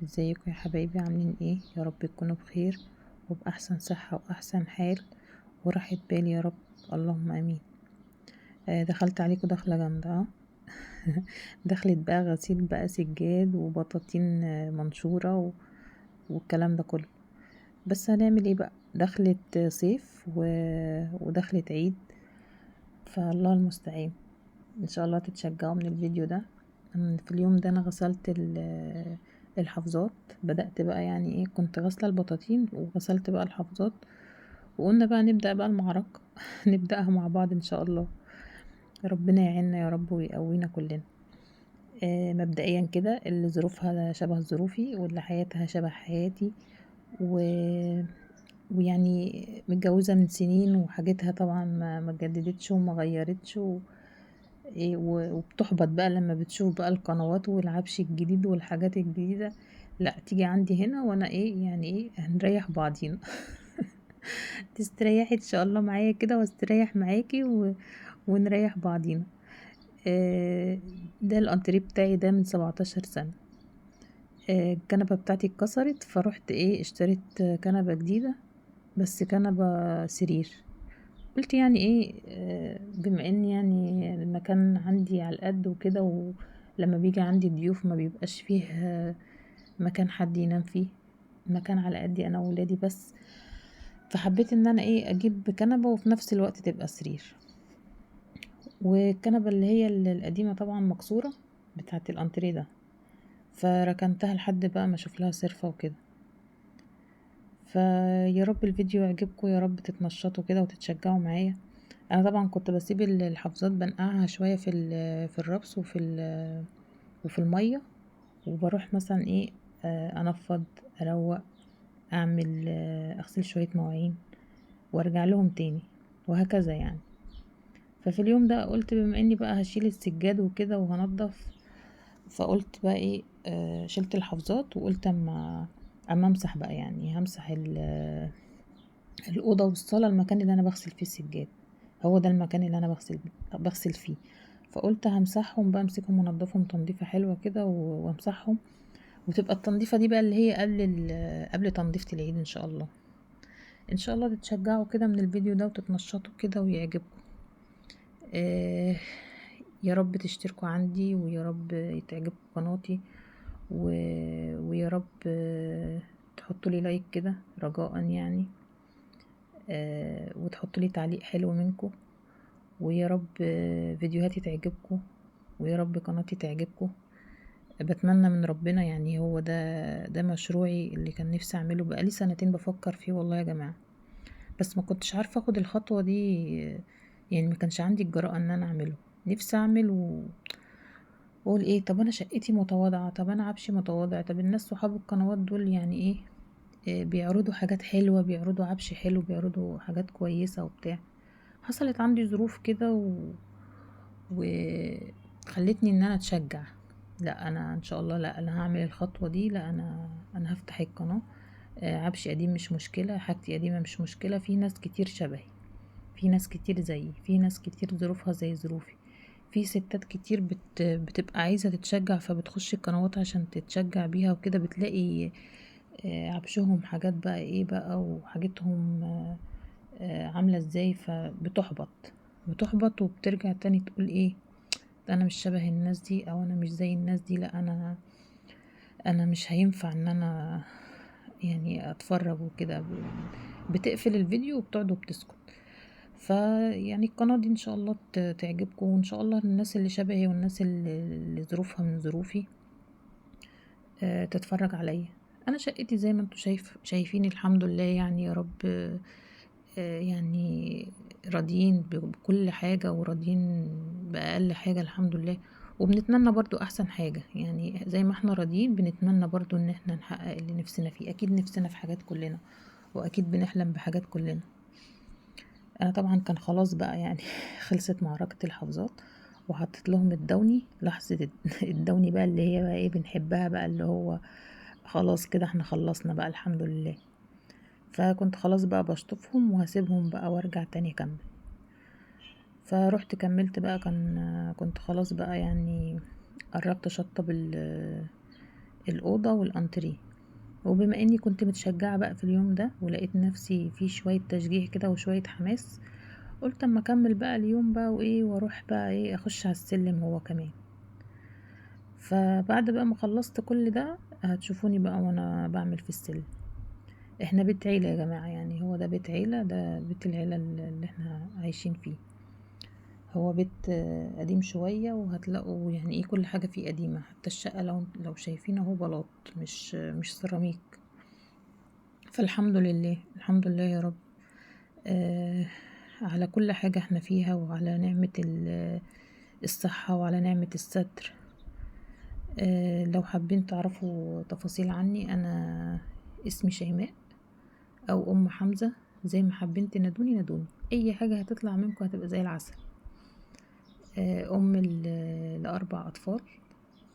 ازيكم يا حبايبي؟ عاملين ايه؟ يا رب تكونوا بخير وبأحسن صحة وأحسن حال وراحة بال يا رب. اللهم امين. دخلت عليكم دخلة جامدة دخلت بقى غسيل بقى سجاد وبطاطين منشورة والكلام ده كله. بس هنعمل ايه بقى؟ دخلت صيف ودخلت عيد، فالله المستعان. ان شاء الله تتشجعوا من الفيديو ده. في اليوم ده انا غسلت الحفاظات. بدأت بقى يعني ايه، كنت غسلة البطاطين وغسلت بقى الحفاظات، وقلنا بقى نبدأ بقى المعركة نبدأها مع بعض ان شاء الله. ربنا يعيننا يا رب ويقوينا كلنا. مبدئيا كده، اللي ظروفها شبه ظروفي واللي حياتها شبه حياتي و... ويعني متجوزة من سنين وحاجتها طبعا ما جددتش وما غيرتش وبتحبط بقى لما بتشوف بقى القنوات والعفش الجديد والحاجات الجديدة. لا، تيجي عندي هنا وانا ايه يعني ايه، هنريح بعضينا تستريحي ان شاء الله معايا كده واستريح معاكي ونريح بعضينا. ده الانتريه بتاعي ده من 17 سنة. الكنبة بتاعتي اتكسرت، فروحت ايه اشتريت كنبة جديدة، بس كنبة سرير. قلت يعني ايه، بما ان يعني المكان عندي على القد وكده، ولما بيجي عندي ضيوف ما بيبقاش فيه مكان حد ينام فيه، مكان على قدي انا وولادي بس. فحبيت ان انا ايه اجيب كنبة وفي نفس الوقت تبقى سرير. والكنبة اللي هي القديمة طبعا مكسورة، بتاعت الانتريه ده، فركنتها لحد بقى ما اشوف لها صرفة وكده. فيا رب الفيديو يعجبكم، يا رب تتنشطوا كده وتتشجعوا معايا. انا طبعا كنت بسيب الحفاظات بنقعها شويه في الربس وفي الميه، وبروح مثلا ايه، انفض، اروق، اعمل اغسل شويه مواعين وارجع لهم تاني، وهكذا يعني. ففي اليوم ده قلت بما اني بقى هشيل السجاد وكده وهنضف، فقلت بقى ايه، شلت الحفاظات وقلت اما امسح بقى، يعني همسح الأوضة والصالة، المكان اللي أنا بغسل فيه السجاد، هو ده المكان اللي أنا بغسل فيه. فقلت همسحهم بقى، امسكهم وانضفهم تنظيفة حلوة كده وامسحهم، وتبقى التنظيفة دي بقى اللي هي قبل تنظيفة العيد ان شاء الله. ان شاء الله تتشجعوا كده من الفيديو ده وتتنشطوا كده ويعجبكم. آه يا رب تشتركوا عندي، ويا رب تعجبكم قناتي ويا رب تحطوا لي لايك كده رجاء يعني، وتحطوا لي تعليق حلو منكم. ويا رب فيديوهاتي تعجبكم، ويا رب قناتي تعجبكم. بتمنى من ربنا، يعني هو ده مشروعي اللي كان نفسي اعمله بقالي سنتين بفكر فيه والله يا جماعة، بس ما كنتش عارفة اخد الخطوة دي. يعني ما كانش عندي الجرأة ان انا اعمله. نفسي اعمل واقول ايه، طب انا شقتي متواضعة، طب انا عفشي متواضع، طب الناس صحاب القنوات دول يعني ايه، بيعرضوا حاجات حلوة، بيعرضوا عفش حلو، بيعرضوا حاجات كويسة وبتاع. حصلت عندي ظروف كده وخلتني ان انا اتشجع. لا انا ان شاء الله، لا انا هعمل الخطوة دي، لا انا هفتح القناة. عفشي قديم مش مشكلة، حاجتي قديمة مش مشكلة، في ناس كتير شبهي، في ناس كتير زيي، في ناس كتير ظروفها زي ظروفي، في ستات كتير بتبقى عايزة تتشجع، فبتخش القنوات عشان تتشجع بيها وكده، بتلاقي عفشهم حاجات بقى ايه بقى، وحاجتهم عاملة ازاي، بتحبط وبترجع تاني تقول ايه، انا مش شبه الناس دي، او انا مش زي الناس دي، لا انا مش هينفع ان انا يعني اتفرج وكده. بتقفل الفيديو وبتقعد وبتسكت. فيعني القناة دي ان شاء الله تعجبكم، وان شاء الله الناس اللي شبهي والناس اللي ظروفها من ظروفي تتفرج عليا. انا شقتي زي ما انتوا شايفين الحمد لله، يعني يا رب يعني راضيين بكل حاجة، وراضيين بأقل حاجة الحمد لله. وبنتمنى برضو احسن حاجة، يعني زي ما احنا راضيين بنتمنى برضو ان احنا نحقق اللي نفسنا فيه. اكيد نفسنا في حاجات كلنا، واكيد بنحلم بحاجات كلنا. انا طبعا كان خلاص بقى يعني خلصت معركة الحفاظات، وحطيت لهم الدوني لحظة الدوني بقى اللي هي بقى ايه بنحبها بقى، اللي هو خلاص كده احنا خلصنا بقى الحمد لله. فكنت خلاص بقى بشطفهم وهسيبهم بقى وارجع تاني اكمل. فروحت كملت بقى، كنت خلاص بقى يعني قربت اشطب الأوضة والأنتريه. وبما اني كنت متشجعة بقى في اليوم ده ولقيت نفسي في شوية تشجيع كده وشوية حماس، قلت اما اكمل بقى اليوم بقى وايه واروح بقى ايه اخش على السلم هو كمان. فبعد بقى ما خلصت كل ده هتشوفوني بقى وانا بعمل في السلم. احنا بيت عيلة يا جماعة، يعني هو ده بيت عيلة، ده بيت العيلة اللي احنا عايشين فيه. هو بيت قديم شوية، وهتلاقوا يعني ايه كل حاجة فيه قديمة، حتى الشقة لو شايفين اهو بلاط مش سيراميك. فالحمد لله الحمد لله يا رب على كل حاجة احنا فيها، وعلى نعمة الصحة، وعلى نعمة الستر. لو حابين تعرفوا تفاصيل عني، انا اسمي شيماء او ام حمزة، زي ما حابين تنادوني اي حاجة هتطلع منكم هتبقى زي العسل. ام لاربع اطفال.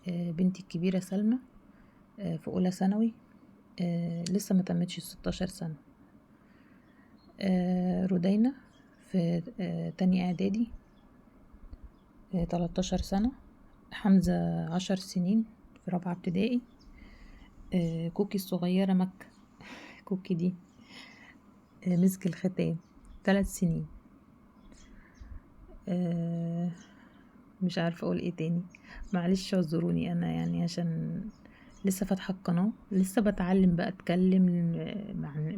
بنتي الكبيرة سلمى في اولى ثانوي، لسه ما تمتش 16 سنة. رودينا في تانية اعدادي، 13 سنة. حمزة 10 سنين في رابعة ابتدائي. كوكي الصغيرة مكة، كوكي دي مسك الختام 3 سنين. مش عارفة اقول ايه تاني، معلش اعذروني، انا يعني عشان لسه فاتحة القناة، لسه بتعلم بقى اتكلم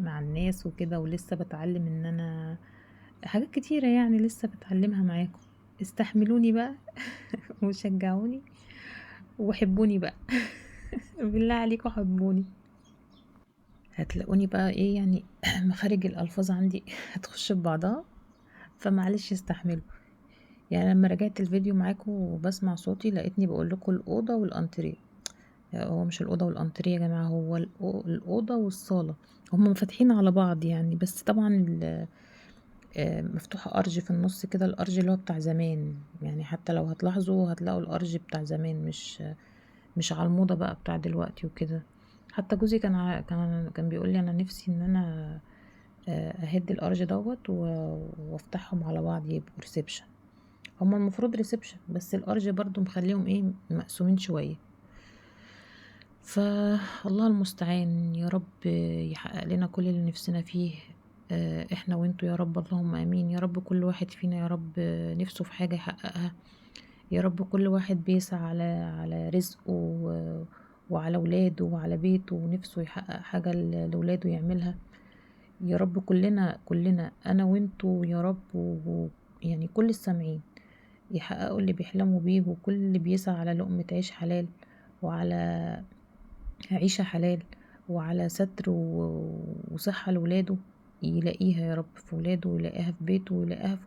مع الناس وكده، ولسه بتعلم ان انا حاجات كتيرة يعني لسه بتعلمها معاكم. استحملوني بقى وشجعوني وحبوني بقى بالله عليكم حبوني. هتلاقوني بقى ايه يعني مخارج الالفاظ عندي هتخش ببعضها، فمعلش استحملوا. يعني لما رجعت الفيديو معاكم وبسمع صوتي لقيتني بقول لكم الاوضه والانتريه. هو مش الاوضه والانتريه يا جماعه، هو الاوضه والصاله، هما فاتحين على بعض يعني، بس طبعا مفتوحه ارج في النص كده، الارج اللي هو بتاع زمان يعني، حتى لو هتلاحظوا هتلاقوا الارج بتاع زمان، مش على الموضه بقى بتاع دلوقتي وكده. حتى جوزي كان بيقول لي انا نفسي ان انا اهد الارج دوت وافتحهم على بعض يبقوا ريسبشن. هما المفروض ريسبشن، بس الارج برضو مخليهم ايه مقسومين شويه. فالله المستعان يا رب يحقق لنا كل اللي نفسنا فيه، احنا وانتوا يا رب، اللهم امين يا رب. كل واحد فينا يا رب نفسه في حاجه يحققها يا رب. كل واحد بيسعى على رزقه وعلى ولاده وعلى بيته، ونفسه يحقق حاجه لولاده يعملها يا رب. كلنا انا وانتوا يا رب، يعني كل السامعين يحققوا اللي بيحلموا بيه، وكل اللي بيسعى على لقمة عيش حلال، وعلى عيشة حلال، وعلى ستر وصحة لولاده يلاقيها يا رب في ولاده، ويلاقيها في بيته، ويلاقيها في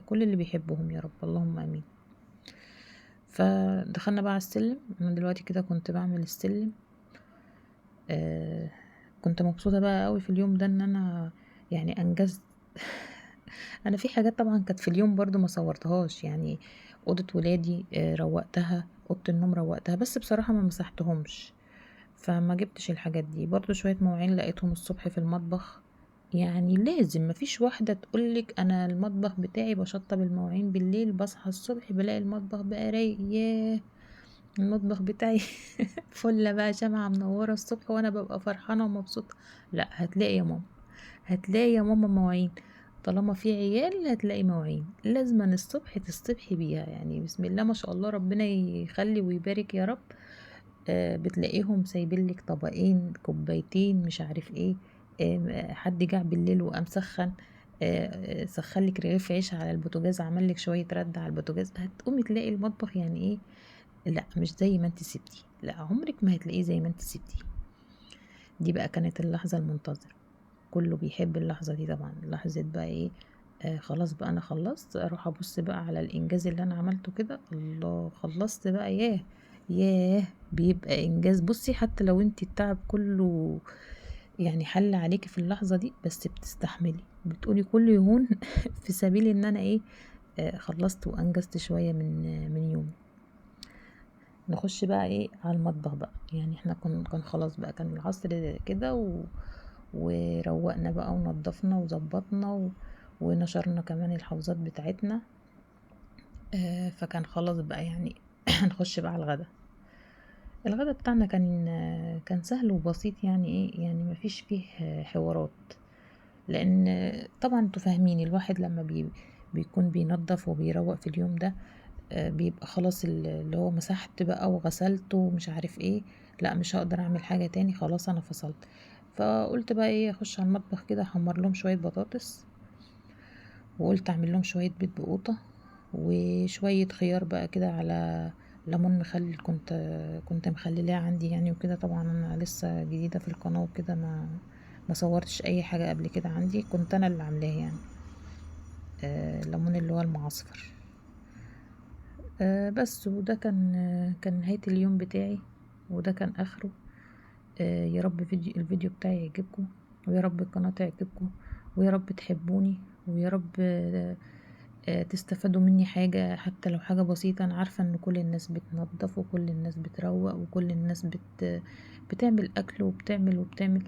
كل اللي بيحبهم يا رب، اللهم امين. فدخلنا بقى على السلم. انا دلوقتي كده كنت بعمل السلم. كنت مبسوطة بقى قوي في اليوم ده ان انا يعني انجزت انا في حاجات طبعا كانت في اليوم برضو ما صورتهاش، يعني اوضه ولادي روقتها، اوضه النوم روقتها، بس بصراحه ما مسحتهمش، فما جبتش الحاجات دي. برضو شويه مواعين لقيتهم الصبح في المطبخ، يعني لازم مفيش واحده تقولك انا المطبخ بتاعي بشطب المواعين بالليل، بصحى الصبح بلاقي المطبخ بقى رايق. ياه، المطبخ بتاعي فله بقى شمعة منورة الصبح وانا ببقى فرحانة ومبسوطة. لا، هتلاقي يا ماما، هتلاقي يا ماما مواعين، طالما في عيال هتلاقي مواعين، لازما الصبح تصطبحي بيها، يعني بسم الله ما شاء الله، ربنا يخلي ويبارك يا رب. بتلاقيهم سايبينلك طبقين كوبايتين مش عارف ايه. حد جاع بالليل وقام سخن، سخنلك رغيف عيش على البوتاجاز، عملك شوية رد على البوتاجاز، هتقومي تلاقي المطبخ يعني ايه، لا مش زي ما انت سبتي، لا عمرك ما هتلاقيه زي ما انت سبتي. دي بقى كانت اللحظة المنتظرة، كله بيحب اللحظة دي طبعا، لحظة بقى ايه، خلاص بقى انا خلصت، اروح ابص بقى على الانجاز اللي انا عملته كده، الله خلصت بقى، ياه ياه، بيبقى انجاز. بصي حتى لو انت التعب كله يعني حل عليكي في اللحظة دي، بس بتستحملي، بتقولي كل يهون في سبيل ان انا ايه، خلصت وانجزت شوية من يومي. نخش بقى ايه على المطبخ بقى، يعني احنا كان خلاص بقى، كان العصر كده وروقنا بقى ونضفنا وظبطنا ونشرنا كمان الحوضات بتاعتنا. فكان خلاص بقى يعني هنخش بقى على الغدا. الغدا بتاعنا كان سهل وبسيط، يعني ايه، يعني مفيش فيه حوارات. لان طبعا انتوا فاهمين الواحد لما بيكون بينظف وبيروق في اليوم ده، بيبقى خلاص اللي هو مسحت بقى وغسلت ومش عارف ايه، لا مش هقدر اعمل حاجة تاني، خلاص انا فصلت. فقلت بقى ايه، اخش على المطبخ كده احمر لهم شوية بطاطس، وقلت اعمل لهم شوية بيض بقوطة وشوية خيار بقى كده، على ليمون مخلل كنت مخللاه عندي يعني وكده. طبعا انا لسه جديدة في القناة وكده، ما صورتش اي حاجة قبل كده عندي، كنت انا اللي عاملاها يعني. الليمون اللي هو المعصفر. بس وده كان نهاية اليوم بتاعي، وده كان اخره. يا رب الفيديو بتاعي يعجبكم، ويا رب القناة تعجبكم، ويا رب تحبوني، ويا رب تستفادوا مني حاجة، حتى لو حاجة بسيطة. أنا عارفة إن كل الناس بتنظف وكل الناس بتروق وكل الناس بتعمل أكل وبتعمل.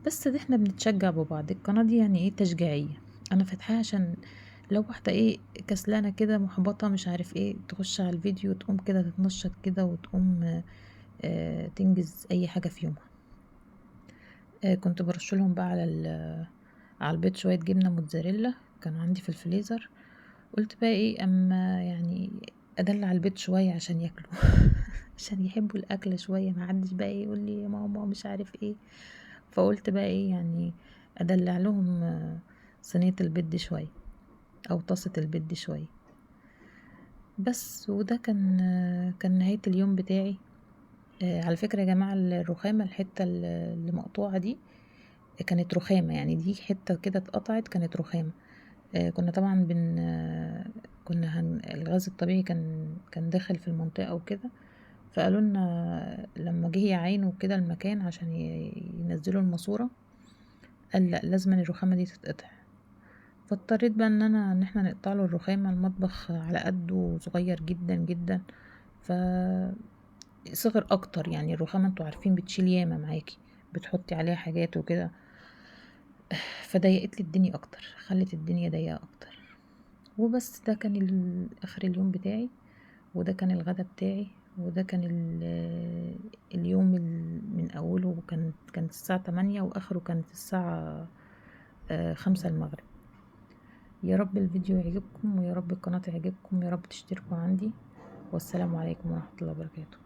بس ده احنا بنتشجع ببعض، القناة دي يعني ايه، تشجيعية. أنا فاتحاها عشان لو واحدة ايه كسلانة كده محبطة مش عارف ايه، تخش على الفيديو تقوم كده تتنشط كده وتقوم تنجز أي حاجة في يومها. كنت برشلهم بقى على البيض شوية جبنة موتزاريلا كانوا عندي في الفريزر. قلت بقى ايه، اما يعني ادلع البيت شويه عشان ياكلوا عشان يحبوا الاكل شويه، ما حدش بقى يقول لي يا ماما مش عارف ايه. فقلت بقى ايه يعني، ادلع لهم صينيه البيض دي شويه، او طاسه البيض دي شويه. بس وده كان نهايه اليوم بتاعي. على فكره يا جماعه، الرخامه الحته اللي مقطوعه دي كانت رخامه، يعني دي حته كده اتقطعت كانت رخامه. كنا طبعا الغاز الطبيعي كان داخل في المنطقة وكده. فقالوا لنا لما جه يعاينوا كده المكان عشان ينزلوا الماسورة، قال لا لازم الرخامة دي تتقطع. فاضطريت بقى ان احنا نقطع له الرخامة. المطبخ على قده صغير جدا جدا، ف صغر اكتر. يعني الرخامة انتوا عارفين بتشيل ياما معاكي، بتحطي عليها حاجات وكده، فضيقت لي الدنيا اكتر، خلت الدنيا ضيقة اكتر. وبس ده كان اخر اليوم بتاعي، وده كان الغدا بتاعي، وده كان اليوم من اوله كانت الساعة 8 واخره كانت الساعة 5 المغرب. يا رب الفيديو يعجبكم، ويا رب القناة تعجبكم، يا رب تشتركوا عندي. والسلام عليكم ورحمة الله وبركاته.